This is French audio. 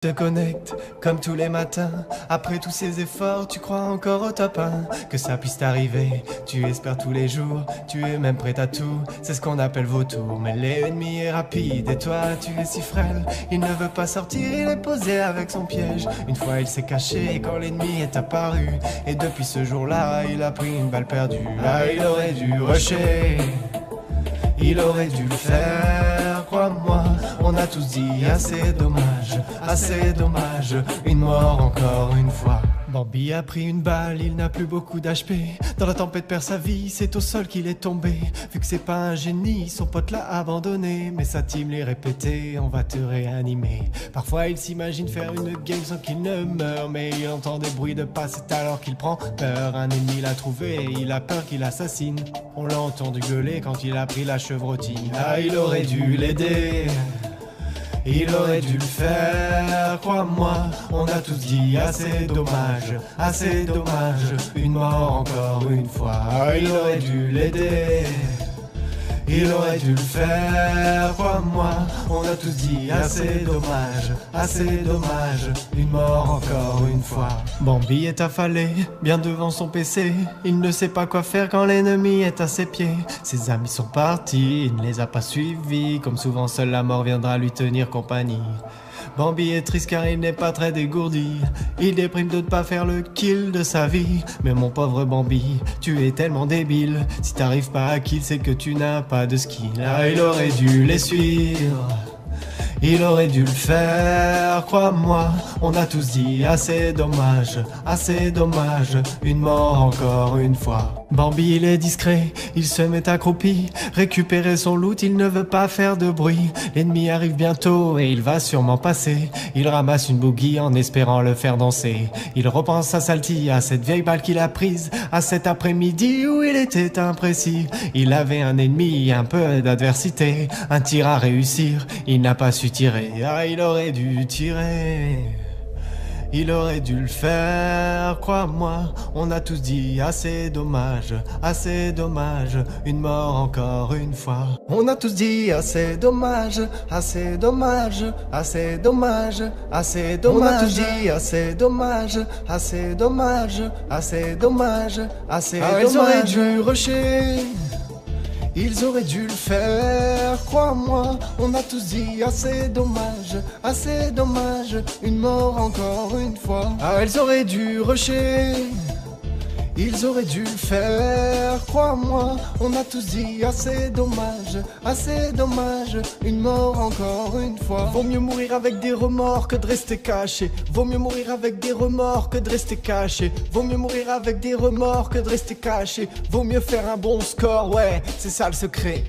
Te connecte comme tous les matins. Après tous ces efforts, tu crois encore au top 1. Que ça puisse t'arriver, tu espères tous les jours. Tu es même prêt à tout, c'est ce qu'on appelle vautour. Mais l'ennemi est rapide et toi tu es si frêle. Il ne veut pas sortir, il est posé avec son piège. Une fois il s'est caché quand l'ennemi est apparu. Et depuis ce jour-là, il a pris une balle perdue. Ah, il aurait dû rusher, il aurait dû le faire, crois-moi. On a tous dit assez dommage, une mort encore une fois. Bambi a pris une balle, il n'a plus beaucoup d'HP. Dans la tempête perd sa vie, c'est au sol qu'il est tombé. Vu que c'est pas un génie, son pote l'a abandonné. Mais sa team l'est répété, on va te réanimer. Parfois il s'imagine faire une game sans qu'il ne meure. Mais il entend des bruits de pas, c'est alors qu'il prend peur. Un ennemi l'a trouvé, il a peur qu'il assassine. On l'a entendu gueuler quand il a pris la chevrotine. Ah, il aurait dû l'aider, il aurait dû le faire, crois-moi. On a tous dit assez dommage, une mort encore une fois. Ah, il aurait dû l'aider, il aurait dû le faire, crois-moi. On a tous dit assez dommage, une mort encore une fois. Bambi est affalé, bien devant son PC. Il ne sait pas quoi faire quand l'ennemi est à ses pieds. Ses amis sont partis, il ne les a pas suivis. Comme souvent seule la mort viendra lui tenir compagnie. Bambi est triste car il n'est pas très dégourdi. Il déprime de ne pas faire le kill de sa vie. Mais mon pauvre Bambi, tu es tellement débile. Si t'arrives pas à kill, c'est que tu n'as pas de skill. Ah, il aurait dû les suivre, il aurait dû le faire, crois-moi. On a tous dit assez dommage, une mort encore une fois. Bambi il est discret, il se met accroupi. Récupérer son loot, il ne veut pas faire de bruit. L'ennemi arrive bientôt et il va sûrement passer. Il ramasse une bougie en espérant le faire danser. Il repense à Salty, à cette vieille balle qu'il a prise, à cet après-midi où il était imprécis. Il avait un ennemi, un peu d'adversité, un tir à réussir, il n'a pas su tirer. Ah, il aurait dû tirer, il aurait dû le faire, crois-moi. On a tous dit assez dommage, une mort encore une fois. On a tous dit assez dommage, On a tous dit assez dommage, ils auraient dû rusher, ils auraient dû le faire, crois-moi. On a tous dit assez dommage, une mort encore une fois. Ah, ils auraient dû rusher, ils auraient dû le faire, crois-moi. On a tous dit assez dommage, une mort encore une fois. Vaut mieux mourir avec des remords que de rester caché. Vaut mieux mourir avec des remords que de rester caché. Vaut mieux mourir avec des remords que de rester caché. Vaut mieux faire un bon score, ouais, c'est ça le secret.